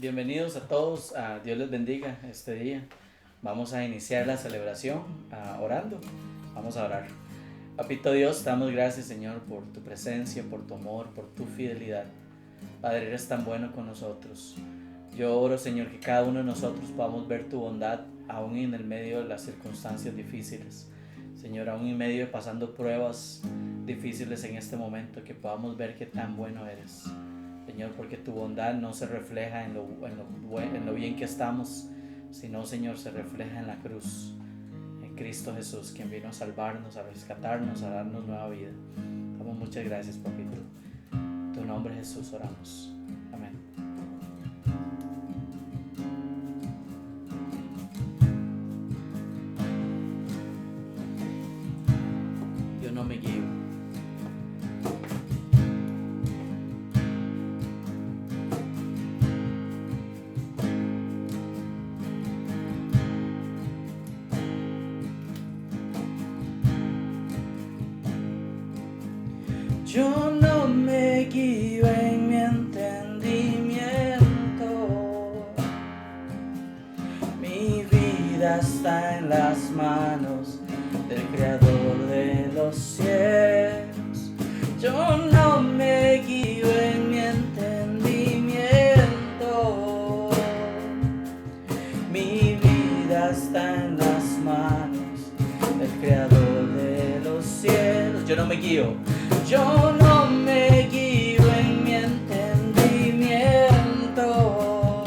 Bienvenidos a todos, Dios les bendiga este día. Vamos a iniciar la celebración orando. Vamos a orar. Papito Dios, te damos gracias, Señor, por tu presencia, por tu amor, por tu fidelidad. Padre, eres tan bueno con nosotros. Yo oro, Señor, que cada uno de nosotros podamos ver tu bondad aún en el medio de las circunstancias difíciles. Señor, aún en medio de pasando pruebas difíciles en este momento, que podamos ver qué tan bueno eres. Señor, porque tu bondad no se refleja en lo bien que estamos, sino, Señor, se refleja en la cruz, en Cristo Jesús, quien vino a salvarnos, a rescatarnos, a darnos nueva vida. Damos muchas gracias, papito. En tu nombre, Jesús, oramos. Amén. Yo no me guío. Yo no me guío en mi entendimiento, mi vida está en las manos del Creador de los cielos. Yo no me guío en mi entendimiento, mi vida está en las manos del Creador de los cielos. Yo no me guío. Yo no me guío en mi entendimiento,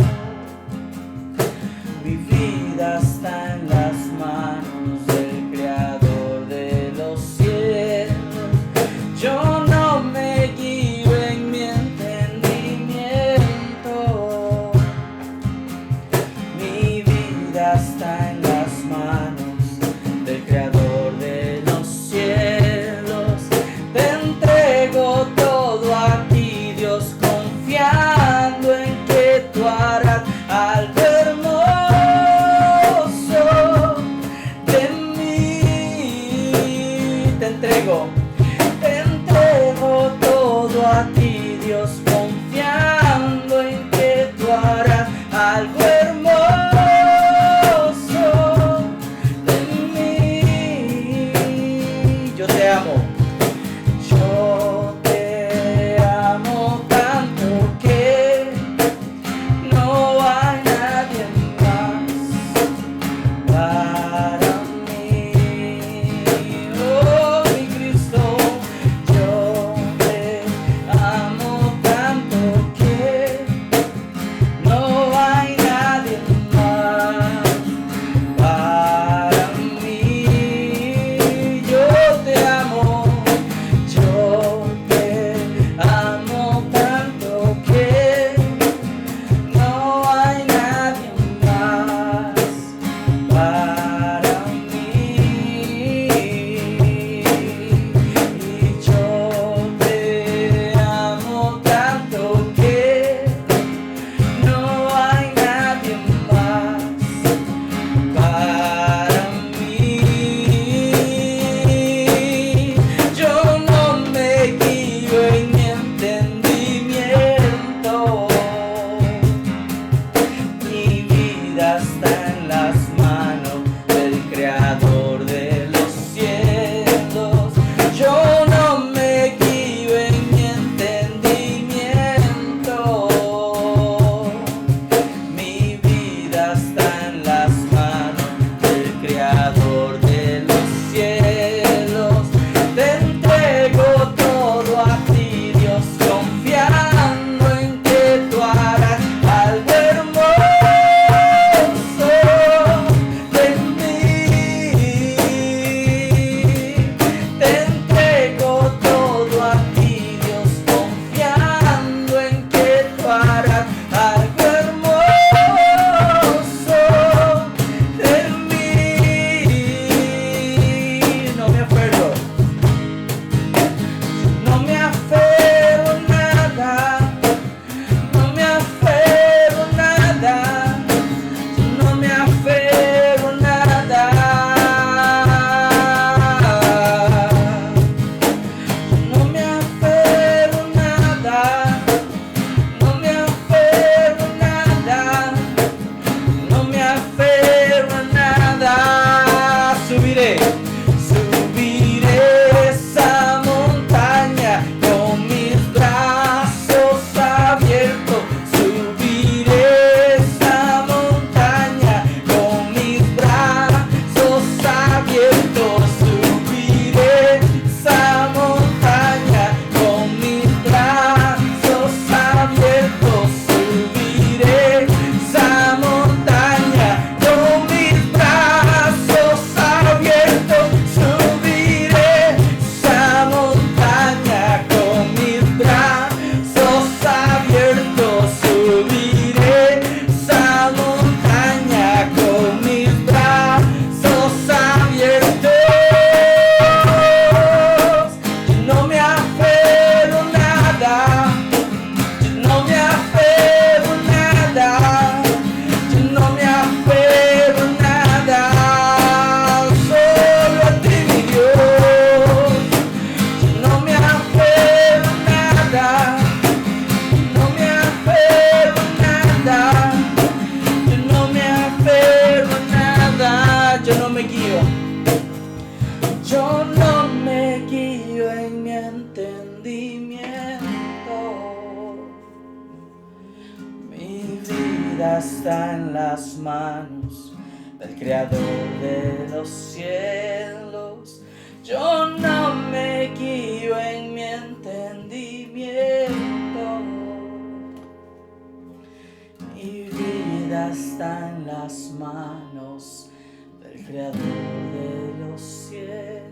mi vida está en las manos del Creador de los cielos. Yo no me guío en mi entendimiento, mi vida está en las manos del Creador de los cielos. Te entrego todo a ti, Dios, confiando en que tú harás algo hermoso de mí. Te entrego todo a ti, Dios, confiando en que tú harás algo hermoso de mí. Yo te amo. Yo te amo tanto que no hay nadie más para mí. Oh, mi Cristo, yo te amo tanto que no hay nadie más para mí. Yo te amo. Yo te amo tanto que no hay nadie más para mí. Y yo te amo tanto que no hay nadie más para mí. Yo no me guío en mi entendimiento, mi vida está en las manos del Creador de los cielos. Yo no me guío en mi entendimiento, mi vida está en las manos del Creador de los cielos. Te entrego todo a ti, Dios, confiando en que tú harás algo hermoso de mí. Te entrego todo a ti, Dios, confiando en que tú harás algo hermoso de mí. No me aferro. No me aferro a nada, no me aferro a nada, no me aferro a nada, no me aferro a nada, no me aferro a nada. nada, yo no me apego a nada, yo no me apego a nada, solo a ti mi Dios. Yo no me apego a nada, no me apego a nada, yo no me apego a nada, yo no me guío. Yo no me guío en mi entendimiento. Mi vida está en las manos del Creador de los cielos. Yo no me guío en mi entendimiento. Mi vida está en las manos del Creador de los cielos.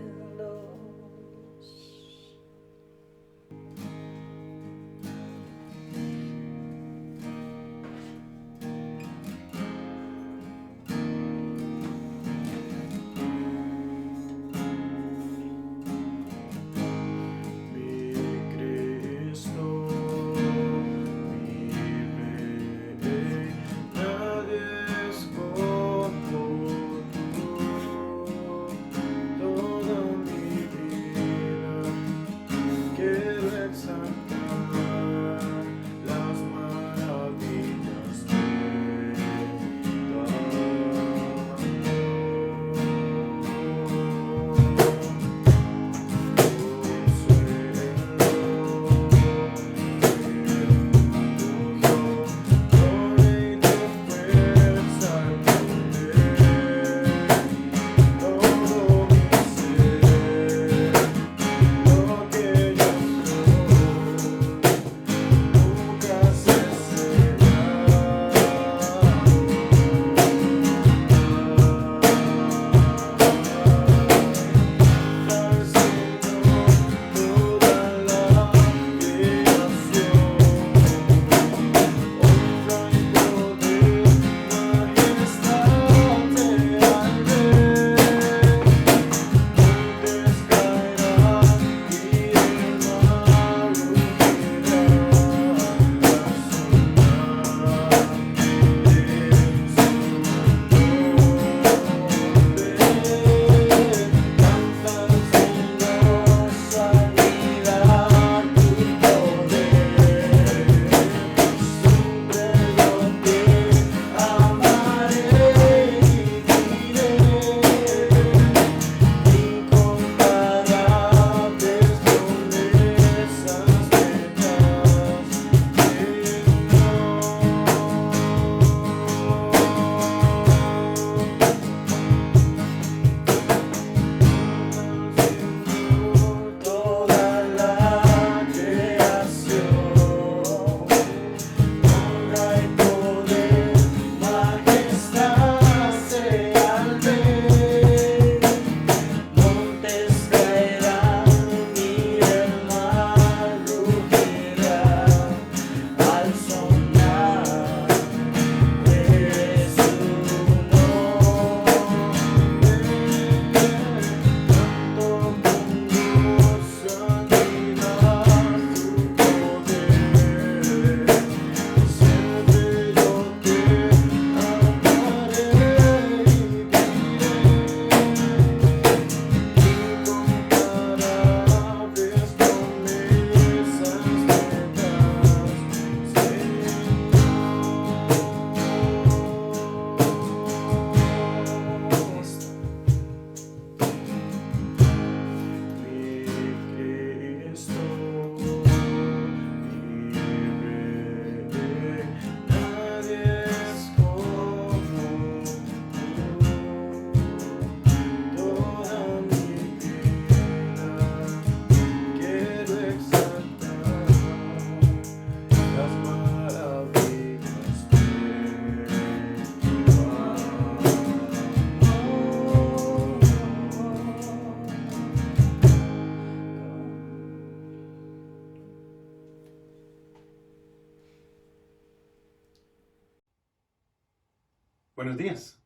Buenos días.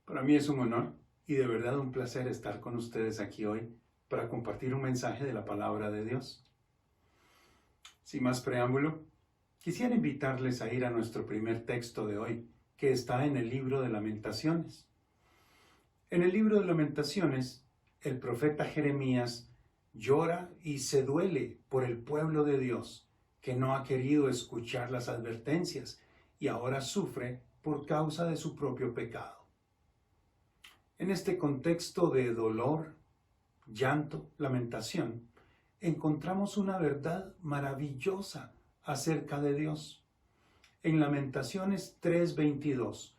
Para mí es un honor y de verdad un placer estar con ustedes aquí hoy para compartir un mensaje de la palabra de Dios. Sin más preámbulo, quisiera invitarles a ir a nuestro primer texto de hoy, que está en el libro de Lamentaciones. En el libro de Lamentaciones, el profeta Jeremías llora y se duele por el pueblo de Dios, que no ha querido escuchar las advertencias y ahora sufre por causa de su propio pecado. En este contexto de dolor, llanto, lamentación, encontramos una verdad maravillosa acerca de Dios. En Lamentaciones 3:22,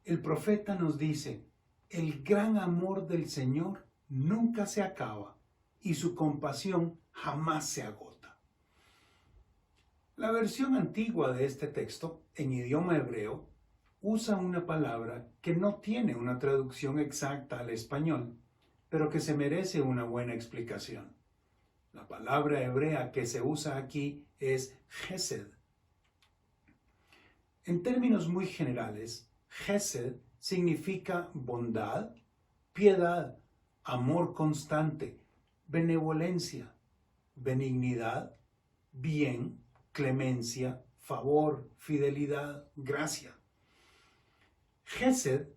el profeta nos dice: el gran amor del Señor nunca se acaba y su compasión jamás se agota. La versión antigua de este texto, en idioma hebreo, usa una palabra que no tiene una traducción exacta al español, pero que se merece una buena explicación. La palabra hebrea que se usa aquí es Gesed. En términos muy generales, Gesed significa bondad, piedad, amor constante, benevolencia, benignidad, bien, clemencia, favor, fidelidad, gracia. Gesed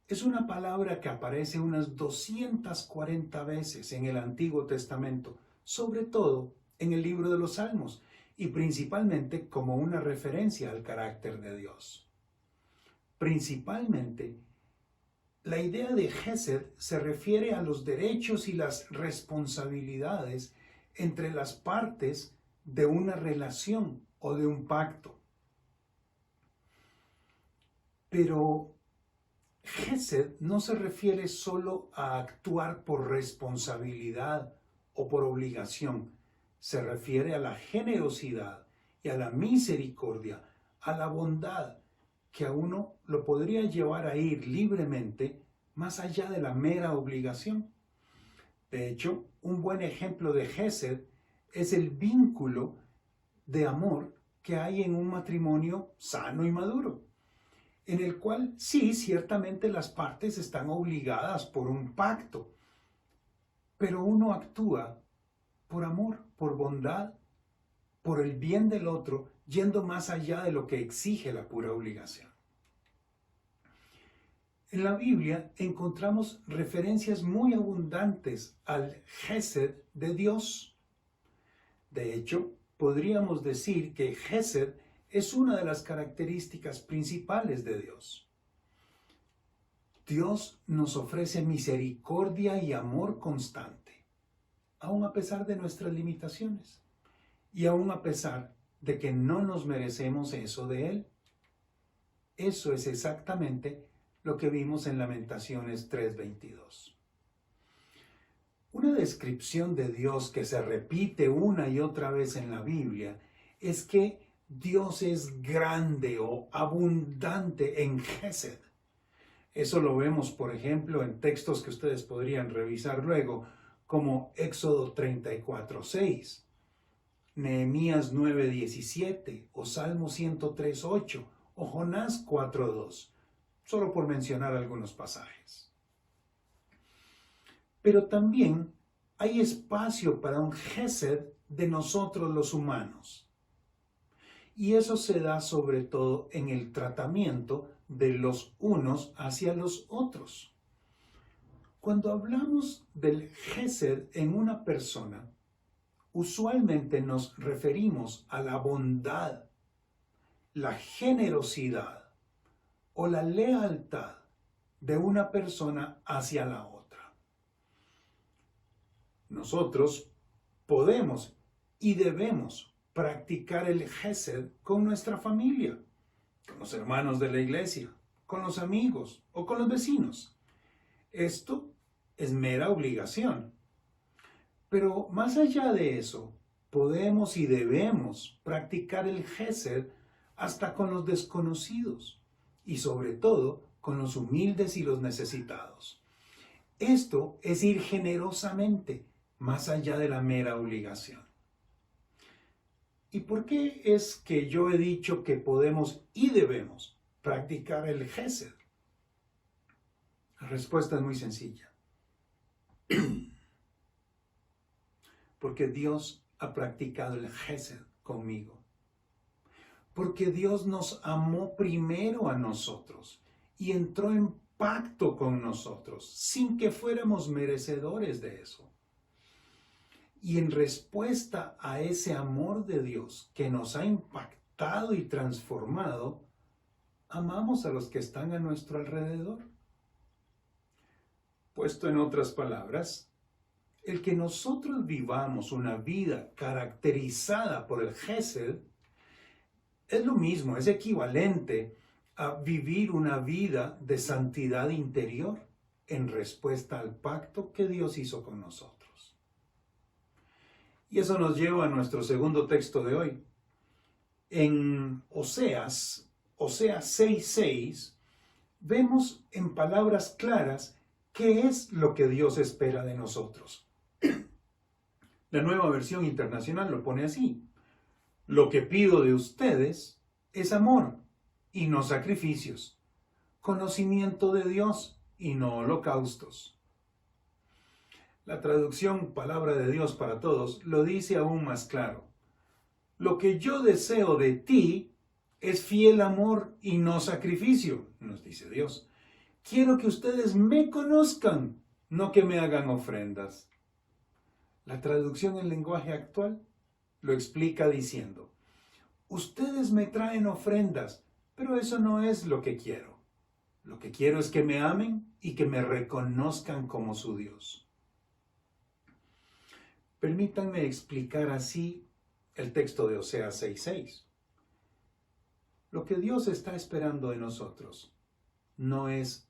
es una palabra que aparece unas 240 veces en el Antiguo Testamento, sobre todo en el libro de los Salmos, y principalmente como una referencia al carácter de Dios. Principalmente, la idea de Gesed se refiere a los derechos y las responsabilidades entre las partes de una relación o de un pacto. Pero Gesed no se refiere solo a actuar por responsabilidad o por obligación. Se refiere a la generosidad y a la misericordia, a la bondad, que a uno lo podría llevar a ir libremente más allá de la mera obligación. De hecho, un buen ejemplo de Gesed es el vínculo de amor que hay en un matrimonio sano y maduro, en el cual sí, ciertamente las partes están obligadas por un pacto, pero uno actúa por amor, por bondad, por el bien del otro, yendo más allá de lo que exige la pura obligación. En la Biblia encontramos referencias muy abundantes al Gesed de Dios. De hecho, podríamos decir que Gesed es una de las características principales de Dios. Dios nos ofrece misericordia y amor constante, aun a pesar de nuestras limitaciones y aun a pesar de que no nos merecemos eso de Él. Eso es exactamente lo que vimos en Lamentaciones 3:22. Una descripción de Dios que se repite una y otra vez en la Biblia es que Dios es grande o abundante en Gesed. Eso lo vemos, por ejemplo, en textos que ustedes podrían revisar luego, como Éxodo 34:6, Nehemías 9:17, o Salmo 103:8, o Jonás 4:2, solo por mencionar algunos pasajes. Pero también hay espacio para un Gesed de nosotros los humanos. Y eso se da sobre todo en el tratamiento de los unos hacia los otros. Cuando hablamos del Gesed en una persona, usualmente nos referimos a la bondad, la generosidad o la lealtad de una persona hacia la otra. Nosotros podemos y debemos practicar el Gesed con nuestra familia, con los hermanos de la iglesia, con los amigos o con los vecinos. Esto es mera obligación. Pero más allá de eso, podemos y debemos practicar el Gesed hasta con los desconocidos y sobre todo con los humildes y los necesitados. Esto es ir generosamente más allá de la mera obligación. ¿Y por qué es que yo he dicho que podemos y debemos practicar el Gesed? La respuesta es muy sencilla. Porque Dios ha practicado el Gesed conmigo. Porque Dios nos amó primero a nosotros y entró en pacto con nosotros sin que fuéramos merecedores de eso. Y en respuesta a ese amor de Dios que nos ha impactado y transformado, amamos a los que están a nuestro alrededor. Puesto en otras palabras, el que nosotros vivamos una vida caracterizada por el Gesed es lo mismo, es equivalente a vivir una vida de santidad interior en respuesta al pacto que Dios hizo con nosotros. Y eso nos lleva a nuestro segundo texto de hoy. En Oseas 6:6, vemos en palabras claras qué es lo que Dios espera de nosotros. La Nueva Versión Internacional lo pone así: lo que pido de ustedes es amor y no sacrificios, conocimiento de Dios y no holocaustos. La traducción Palabra de Dios para Todos lo dice aún más claro: lo que yo deseo de ti es fiel amor y no sacrificio, nos dice Dios. Quiero que ustedes me conozcan, no que me hagan ofrendas. La traducción en lenguaje actual lo explica diciendo: ustedes me traen ofrendas, pero eso no es lo que quiero. Lo que quiero es que me amen y que me reconozcan como su Dios. Permítanme explicar así el texto de Oseas 6:6. Lo que Dios está esperando de nosotros no es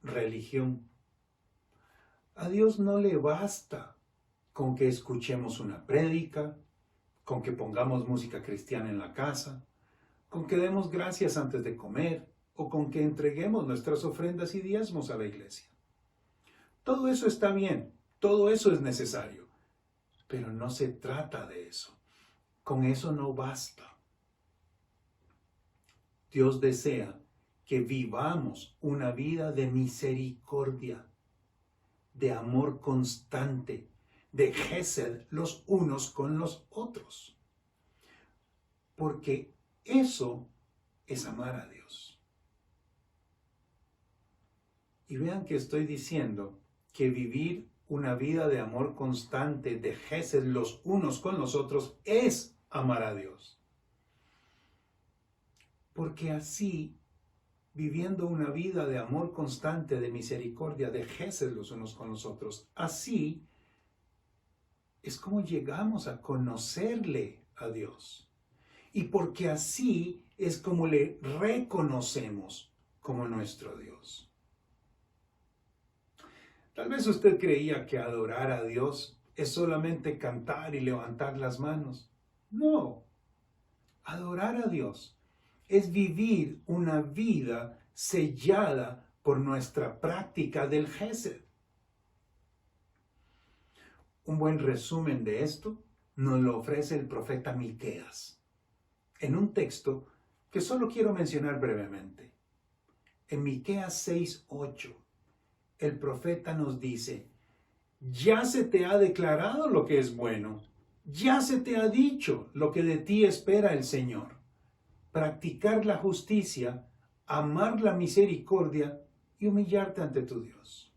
religión. A Dios no le basta con que escuchemos una prédica, con que pongamos música cristiana en la casa, con que demos gracias antes de comer o con que entreguemos nuestras ofrendas y diezmos a la iglesia. Todo eso está bien, todo eso es necesario, pero no se trata de eso. Con eso no basta. Dios desea que vivamos una vida de misericordia, de amor constante, de Gesed los unos con los otros. Porque eso es amar a Dios. Y vean que estoy diciendo que vivir una vida de amor constante, de Gesed los unos con los otros, es amar a Dios. Porque así, viviendo una vida de amor constante, de misericordia, de Gesed los unos con los otros, así es como llegamos a conocerle a Dios. Y porque así es como le reconocemos como nuestro Dios. Tal vez usted creía que adorar a Dios es solamente cantar y levantar las manos. No. Adorar a Dios es vivir una vida sellada por nuestra práctica del Gesed. Un buen resumen de esto nos lo ofrece el profeta Miqueas, en un texto que solo quiero mencionar brevemente. En Miqueas 6:8, el profeta nos dice: ya se te ha declarado lo que es bueno, ya se te ha dicho lo que de ti espera el Señor: practicar la justicia, amar la misericordia y humillarte ante tu Dios.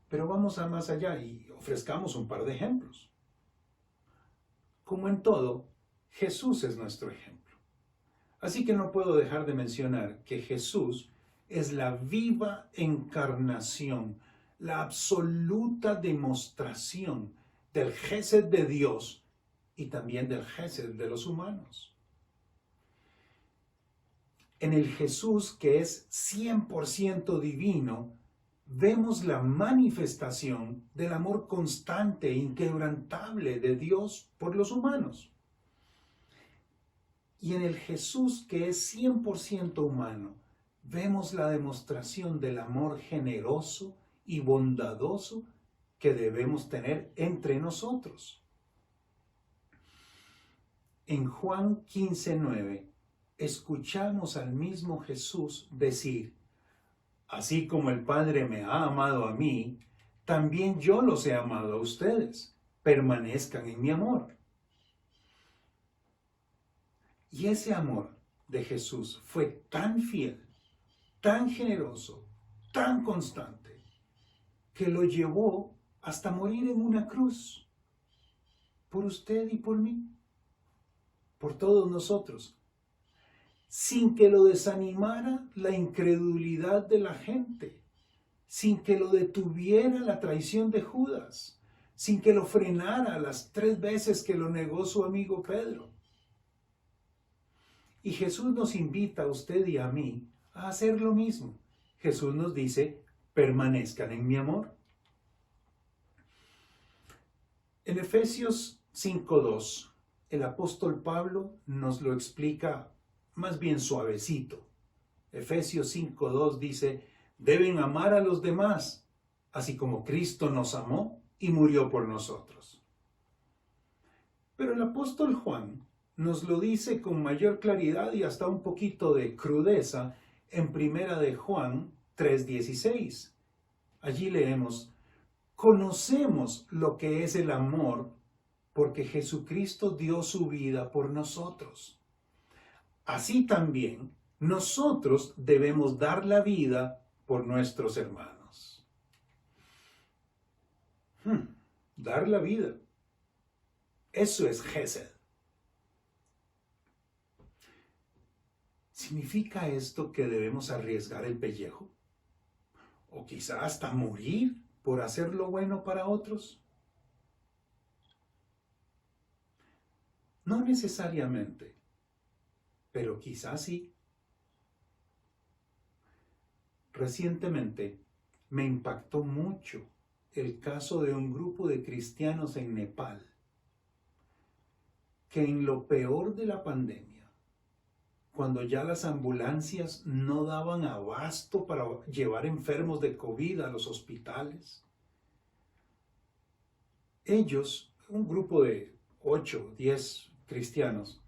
Pero vamos a más allá y ofrezcamos un par de ejemplos. Como en todo, Jesús es nuestro ejemplo. Así que no puedo dejar de mencionar que Jesús es la viva encarnación, la absoluta demostración del Gesed de Dios y también del Gesed de los humanos. En el Jesús que es 100% divino, vemos la manifestación del amor constante e inquebrantable de Dios por los humanos. Y en el Jesús que es 100% humano, vemos la demostración del amor generoso y bondadoso que debemos tener entre nosotros. En Juan 15:9, escuchamos al mismo Jesús decir: así como el Padre me ha amado a mí, también yo los he amado a ustedes. Permanezcan en mi amor. Y ese amor de Jesús fue tan fiel, tan generoso, tan constante, que lo llevó hasta morir en una cruz, por usted y por mí, por todos nosotros, sin que lo desanimara la incredulidad de la gente, sin que lo detuviera la traición de Judas, sin que lo frenara las 3 veces que lo negó su amigo Pedro. Y Jesús nos invita a usted y a mí a hacer lo mismo. Jesús nos dice, permanezcan en mi amor. En Efesios 5:2, el apóstol Pablo nos lo explica más bien suavecito. Efesios 5:2 dice, deben amar a los demás, así como Cristo nos amó y murió por nosotros. Pero el apóstol Juan nos lo dice con mayor claridad y hasta un poquito de crudeza en Primera de Juan 3:16. Allí leemos, conocemos lo que es el amor porque Jesucristo dio su vida por nosotros. Así también nosotros debemos dar la vida por nuestros hermanos. Dar la vida. Eso es Gesed. ¿Significa esto que debemos arriesgar el pellejo? ¿O quizá hasta morir por hacer lo bueno para otros? No necesariamente, pero quizás sí. Recientemente me impactó mucho el caso de un grupo de cristianos en Nepal que en lo peor de la pandemia, cuando ya las ambulancias no daban abasto para llevar enfermos de COVID a los hospitales, ellos, un grupo de 8 o 10 cristianos,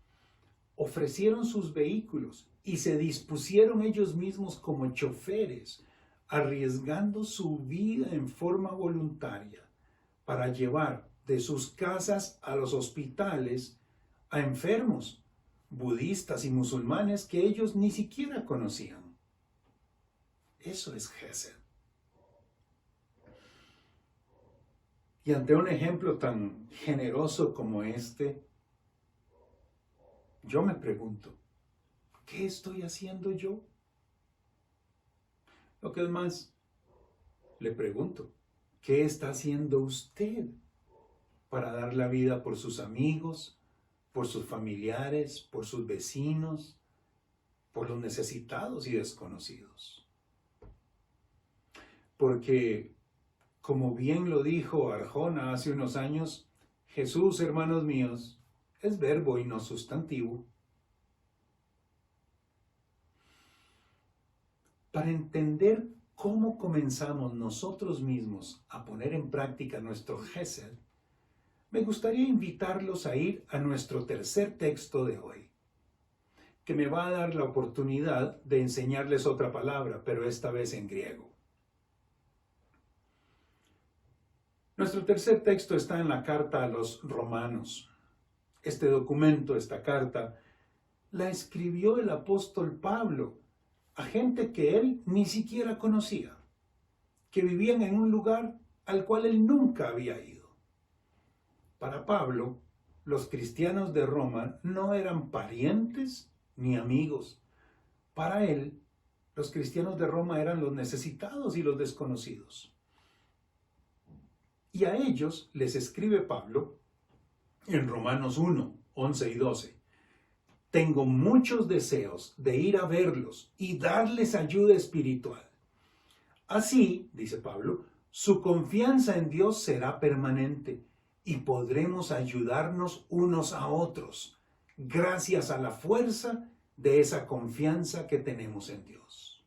ofrecieron sus vehículos y se dispusieron ellos mismos como choferes, arriesgando su vida en forma voluntaria para llevar de sus casas a los hospitales a enfermos, budistas y musulmanes que ellos ni siquiera conocían. Eso es Gesed. Y ante un ejemplo tan generoso como este, yo me pregunto, ¿qué estoy haciendo yo? Lo que es más, le pregunto, ¿qué está haciendo usted para dar la vida por sus amigos, por sus familiares, por sus vecinos, por los necesitados y desconocidos? Porque, como bien lo dijo Arjona hace unos años, Jesús, hermanos míos, es verbo y no sustantivo. Para entender cómo comenzamos nosotros mismos a poner en práctica nuestro Gesed, me gustaría invitarlos a ir a nuestro tercer texto de hoy, que me va a dar la oportunidad de enseñarles otra palabra, pero esta vez en griego. Nuestro tercer texto está en la carta a los Romanos. Este documento, esta carta, la escribió el apóstol Pablo a gente que él ni siquiera conocía, que vivían en un lugar al cual él nunca había ido. Para Pablo, los cristianos de Roma no eran parientes ni amigos. Para él, los cristianos de Roma eran los necesitados y los desconocidos. Y a ellos les escribe Pablo en Romanos 1, 11 y 12. Tengo muchos deseos de ir a verlos y darles ayuda espiritual. Así, dice Pablo, su confianza en Dios será permanente y podremos ayudarnos unos a otros, gracias a la fuerza de esa confianza que tenemos en Dios.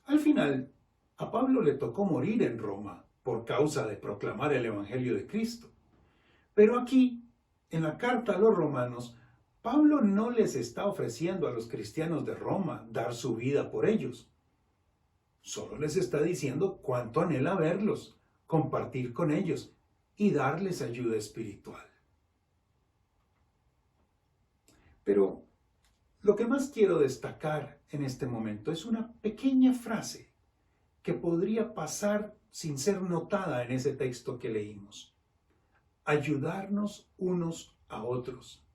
Al final, a Pablo le tocó morir en Roma por causa de proclamar el Evangelio de Cristo. Pero aquí, en la carta a los romanos, Pablo no les está ofreciendo a los cristianos de Roma dar su vida por ellos. Solo les está diciendo cuánto anhela verlos, compartir con ellos y darles ayuda espiritual. Pero lo que más quiero destacar en este momento es una pequeña frase que podría pasar sin ser notada en ese texto que leímos. Ayudarnos unos a otros.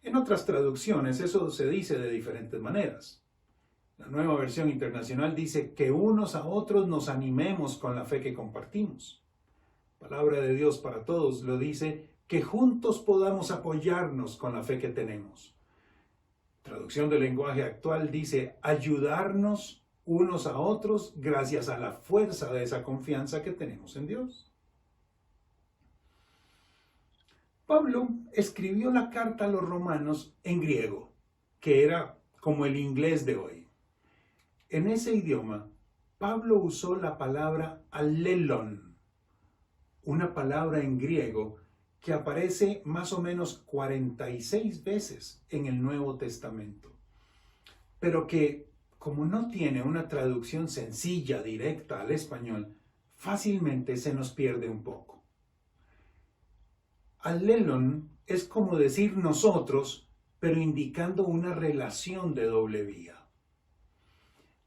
En otras traducciones eso se dice de diferentes maneras. La Nueva Versión Internacional dice que unos a otros nos animemos con la fe que compartimos. Palabra de Dios para Todos lo dice, que juntos podamos apoyarnos con la fe que tenemos. Traducción del lenguaje actual dice, ayudarnos unos a otros gracias a la fuerza de esa confianza que tenemos en Dios. Pablo escribió la carta a los romanos en griego, que era como el inglés de hoy. En ese idioma, Pablo usó la palabra allelon, una palabra en griego que aparece más o menos 46 veces en el Nuevo Testamento, pero que, como no tiene una traducción sencilla, directa al español, fácilmente se nos pierde un poco. Allelon es como decir nosotros, pero indicando una relación de doble vía.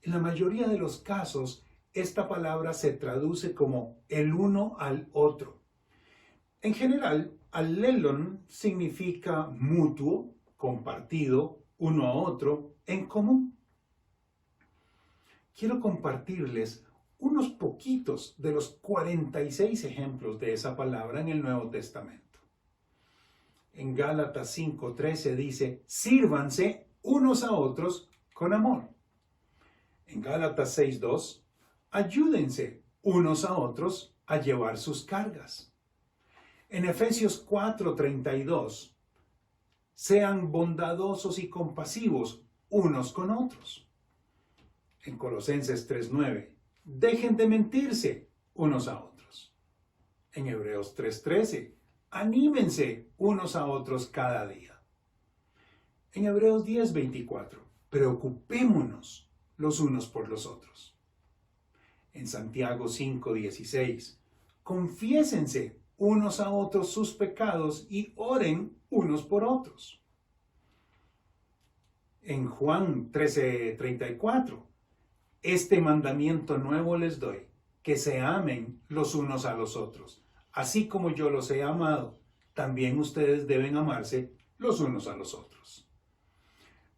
En la mayoría de los casos, esta palabra se traduce como el uno al otro. En general, allelon significa mutuo, compartido, uno a otro, en común. Quiero compartirles unos poquitos de los 46 ejemplos de esa palabra en el Nuevo Testamento. En Gálatas 5:13 dice, sírvanse unos a otros con amor. En Gálatas 6:2, ayúdense unos a otros a llevar sus cargas. En Efesios 4:32, sean bondadosos y compasivos unos con otros. En Colosenses 3:9, dejen de mentirse unos a otros. En Hebreos 3:13, anímense unos a otros cada día. En Hebreos 10:24, preocupémonos los unos por los otros. En Santiago 5:16, confiésense unos a otros sus pecados y oren unos por otros. En Juan 13:34, este mandamiento nuevo les doy, que se amen los unos a los otros. Así como yo los he amado, también ustedes deben amarse los unos a los otros.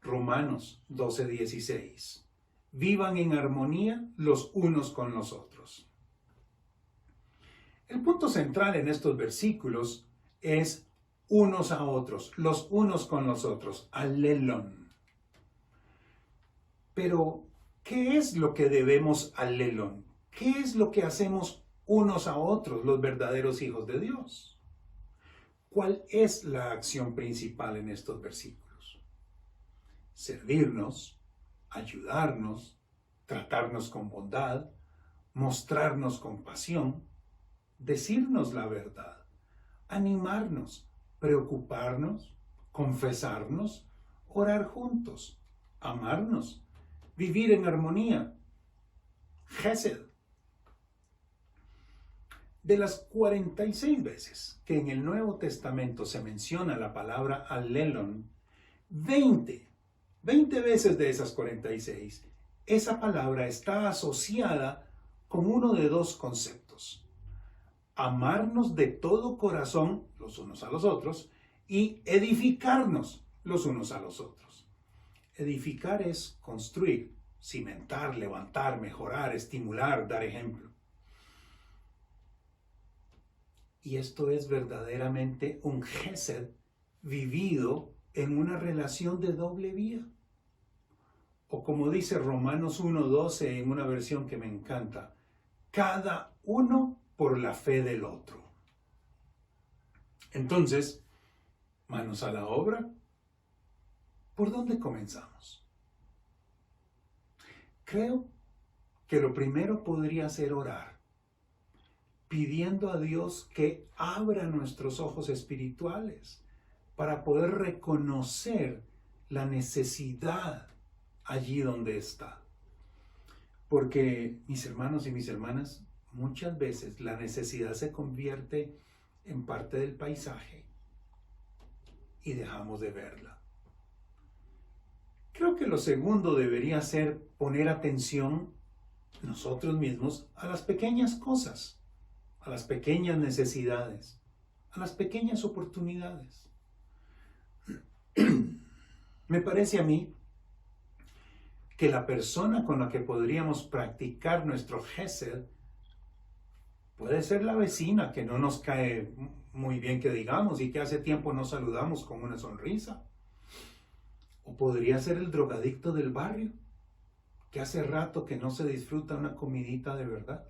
Romanos 12:16. Vivan en armonía los unos con los otros. El punto central en estos versículos es unos a otros, los unos con los otros, allelon. Pero, ¿qué es lo que debemos allelon? ¿Qué es lo que hacemos unos a otros, los verdaderos hijos de Dios? ¿Cuál es la acción principal en estos versículos? Servirnos, ayudarnos, tratarnos con bondad, mostrarnos compasión, decirnos la verdad, animarnos, preocuparnos, confesarnos, orar juntos, amarnos, vivir en armonía, Gesed. De las 46 veces que en el Nuevo Testamento se menciona la palabra allelon, 20 veces de esas 46, esa palabra está asociada con uno de dos conceptos. Amarnos de todo corazón los unos a los otros y edificarnos los unos a los otros. Edificar es construir, cimentar, levantar, mejorar, estimular, dar ejemplo. Y esto es verdaderamente un gesed vivido en una relación de doble vía. O como dice Romanos 1:12 en una versión que me encanta, cada uno por la fe del otro. Entonces, manos a la obra. ¿Por dónde comenzamos? Creo que lo primero podría ser orar, pidiendo a Dios que abra nuestros ojos espirituales para poder reconocer la necesidad allí donde está. Porque, mis hermanos y mis hermanas, muchas veces la necesidad se convierte en parte del paisaje y dejamos de verla. Creo que lo segundo debería ser poner atención nosotros mismos a las pequeñas cosas, a las pequeñas necesidades, a las pequeñas oportunidades. Me parece a mí que la persona con la que podríamos practicar nuestro Gesed puede ser la vecina que no nos cae muy bien que digamos y que hace tiempo no saludamos con una sonrisa. O podría ser el drogadicto del barrio, que hace rato que no se disfruta una comidita de verdad.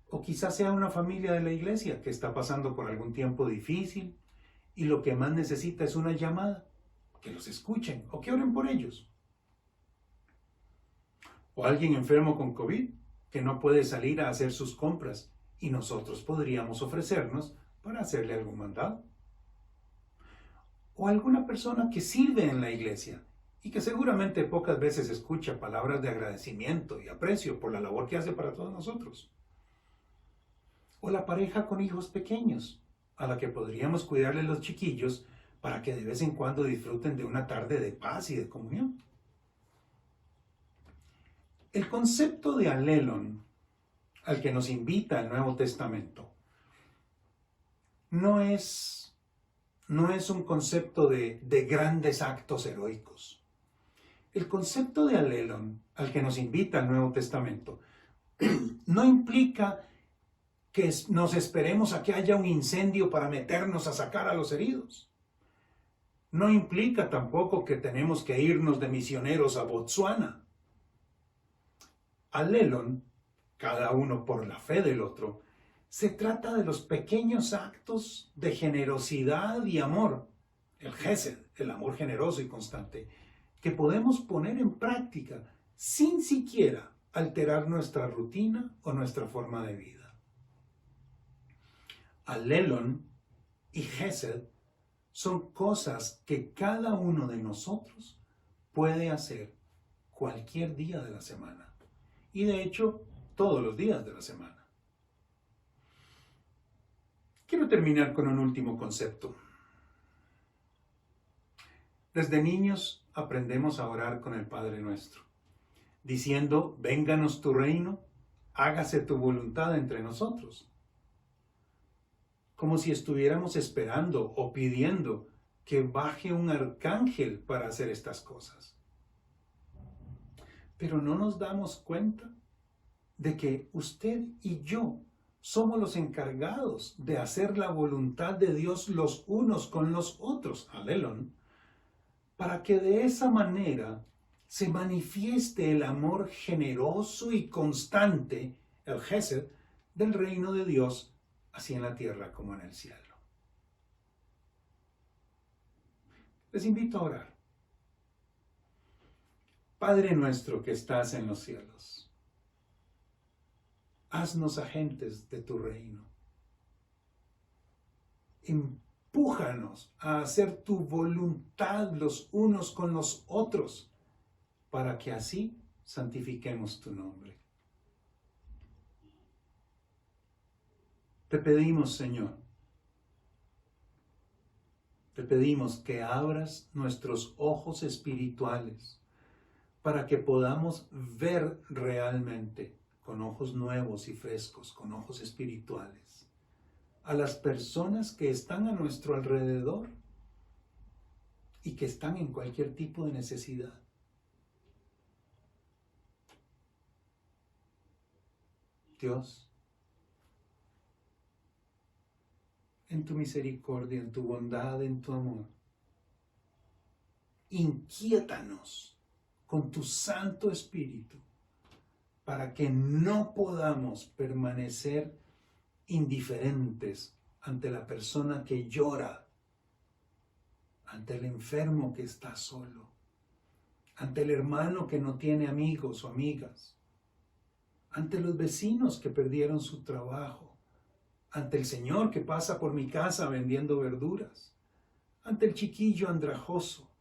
O quizás sea una familia de la iglesia que está pasando por algún tiempo difícil y lo que más necesita es una llamada, que los escuchen o que oren por ellos. O alguien enfermo con COVID que no puede salir a hacer sus compras y nosotros podríamos ofrecernos para hacerle algún mandado. O alguna persona que sirve en la iglesia y que seguramente pocas veces escucha palabras de agradecimiento y aprecio por la labor que hace para todos nosotros. O la pareja con hijos pequeños, a la que podríamos cuidarle los chiquillos para que de vez en cuando disfruten de una tarde de paz y de comunión. El concepto de alelon, al que nos invita el Nuevo Testamento, no es un concepto de grandes actos heroicos. El concepto de alelon, al que nos invita el Nuevo Testamento, no implica que nos esperemos a que haya un incendio para meternos a sacar a los heridos. No implica tampoco que tenemos que irnos de misioneros a Botsuana. Alelon, cada uno por la fe del otro, se trata de los pequeños actos de generosidad y amor, el Gesed, el amor generoso y constante, que podemos poner en práctica sin siquiera alterar nuestra rutina o nuestra forma de vida. Alelon y Gesed son cosas que cada uno de nosotros puede hacer cualquier día de la semana. Y de hecho, todos los días de la semana. Quiero terminar con un último concepto. Desde niños aprendemos a orar con el Padre Nuestro, diciendo, vénganos tu reino, hágase tu voluntad entre nosotros. Como si estuviéramos esperando o pidiendo que baje un arcángel para hacer estas cosas. Pero no nos damos cuenta de que usted y yo somos los encargados de hacer la voluntad de Dios los unos con los otros, alelon, para que de esa manera se manifieste el amor generoso y constante, el Gesed, del reino de Dios, así en la tierra como en el cielo. Les invito a orar. Padre nuestro que estás en los cielos, haznos agentes de tu reino. Empújanos a hacer tu voluntad los unos con los otros, para que así santifiquemos tu nombre. Te pedimos, Señor, te pedimos que abras nuestros ojos espirituales para que podamos ver realmente con ojos nuevos y frescos, con ojos espirituales, a las personas que están a nuestro alrededor y que están en cualquier tipo de necesidad. Dios, en tu misericordia, en tu bondad, en tu amor, inquiétanos con tu Santo Espíritu para que no podamos permanecer indiferentes ante la persona que llora, ante el enfermo que está solo, ante el hermano que no tiene amigos o amigas, ante los vecinos que perdieron su trabajo, ante el señor que pasa por mi casa vendiendo verduras, ante el chiquillo andrajoso,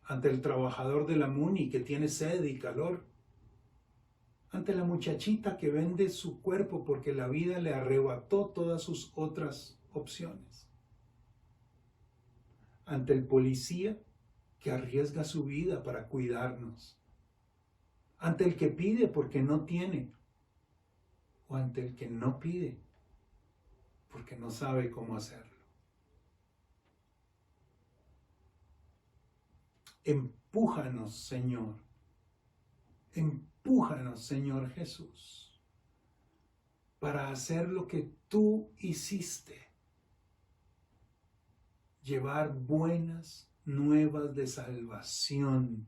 ante el trabajador de la MUNI que tiene sed y calor, ante la muchachita que vende su cuerpo porque la vida le arrebató todas sus otras opciones. ante el policía que arriesga su vida para cuidarnos, ante el que pide porque no tiene, o ante el que no pide porque no sabe cómo hacerlo. Empújanos, Señor. Empújanos, Señor Jesús, para hacer lo que tú hiciste. Llevar buenas nuevas de salvación,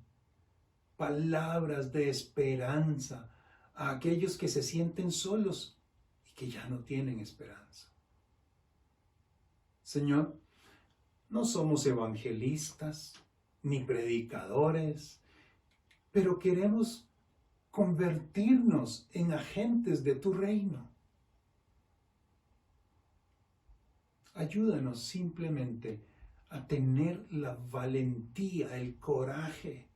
palabras de esperanza a aquellos que se sienten solos y que ya no tienen esperanza. Señor, no somos evangelistas ni predicadores, pero queremos convertirnos en agentes de tu reino. Ayúdanos simplemente a tener la valentía, el coraje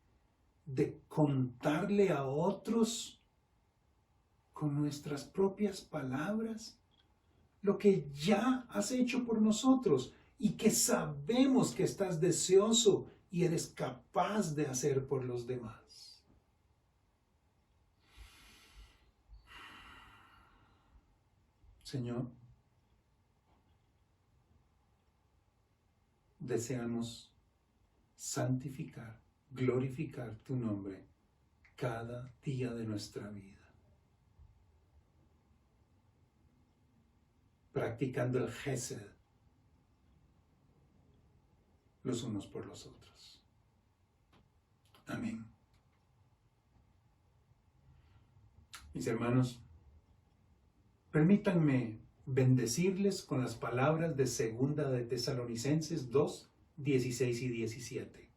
de contarle a otros con nuestras propias palabras lo que ya has hecho por nosotros y que sabemos que estás deseoso y eres capaz de hacer por los demás. Señor, deseamos santificar, glorificar tu nombre cada día de nuestra vida, practicando el Gesed los unos por los otros. Amén. Mis hermanos, permítanme bendecirles con las palabras de Segunda de Tesalonicenses 2, 16 y 17.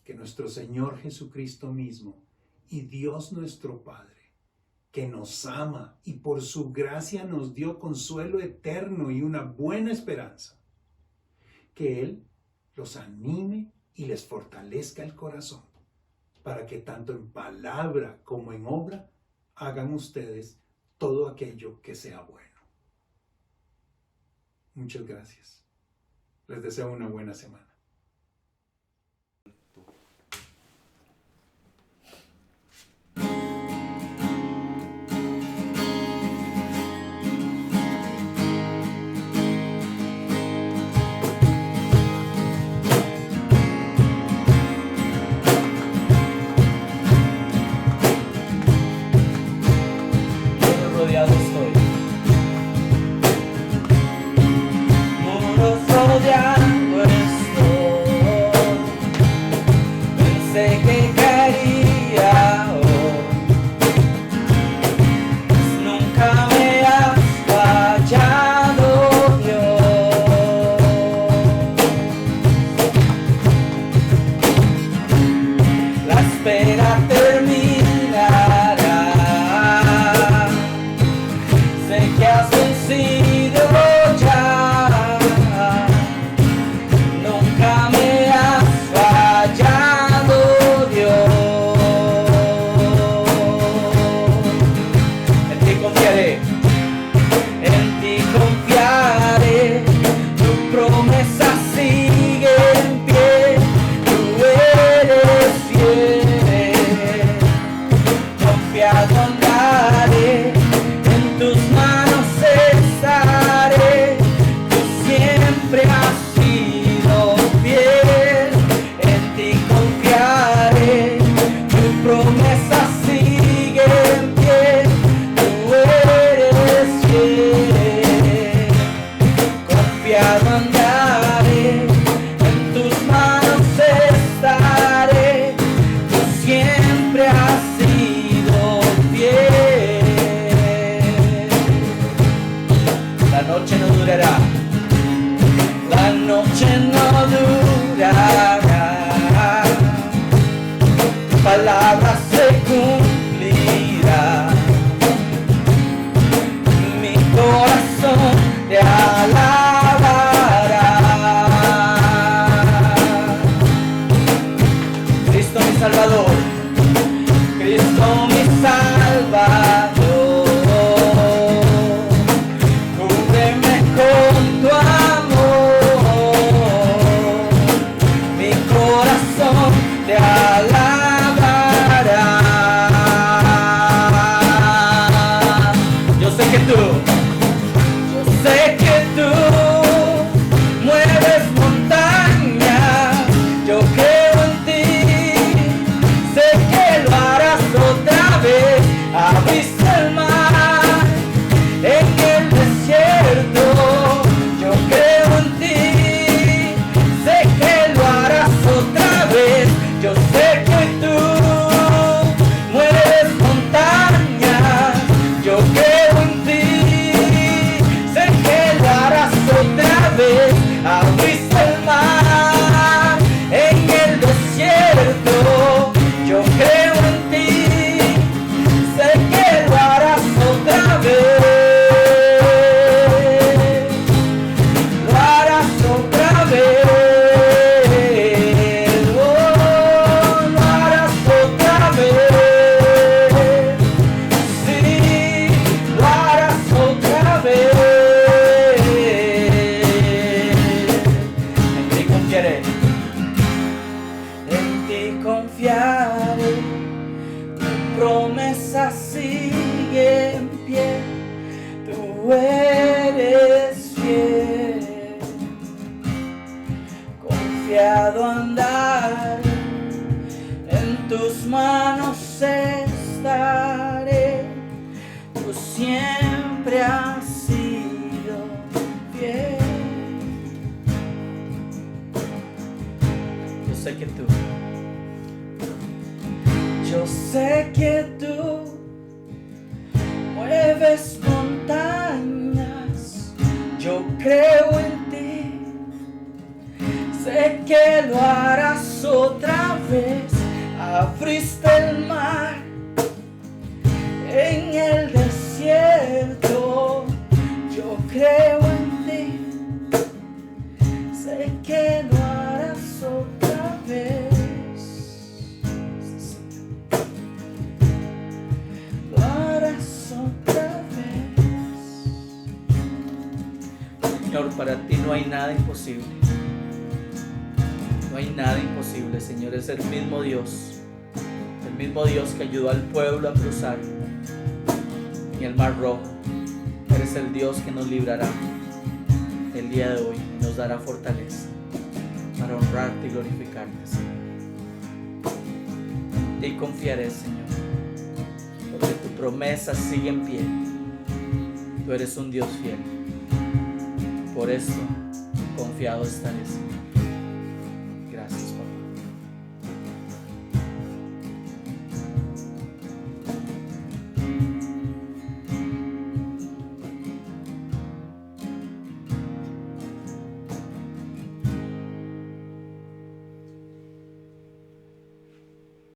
Que nuestro Señor Jesucristo mismo y Dios nuestro Padre, que nos ama y por su gracia nos dio consuelo eterno y una buena esperanza, que Él los anime y les fortalezca el corazón, para que tanto en palabra como en obra hagan ustedes todo aquello que sea bueno. Muchas gracias. Les deseo una buena semana. Rodeado estoy, muros rodeando estoy, pensé que caería hoy, pues nunca me has fallado Dios, la espera terminará. Que has vencido ya, nunca me has fallado Dios, en ti confiaré, tu promesa sigue en pie, tú eres fiel, confiado andaré, en tus manos estaré, tú siempre has sido fiel, en ti confiaré, tu promesa sigue en pie, tú eres fiel, confiado andaré, en tus manos estaré, tú siempre has sido fiel. La noche no durará, la noche no durará, tu palabra se cumplirá, mi corazón te alabará. Cristo mi Salvador, Cristo mi Salvador, cúbreme con tu amor, echado a andar, en tus manos estaré. Tú siempre has sido fiel. Yo sé que tú mueves montañas. Yo creo en ti. Sé que lo harás otra vez. Abriste el mar en el desierto. Yo creo en ti. Sé que lo harás otra vez. Lo harás otra vez. Señor, para ti no hay nada imposible. No hay nada imposible, Señor. Es el mismo Dios que ayudó al pueblo a cruzar en el Mar Rojo. Eres el Dios que nos librará el día de hoy y nos dará fortaleza para honrarte y glorificarte, Señor. Y confiaré, Señor, porque tu promesa sigue en pie. Tú eres un Dios fiel. Por eso confiado estaré, Señor.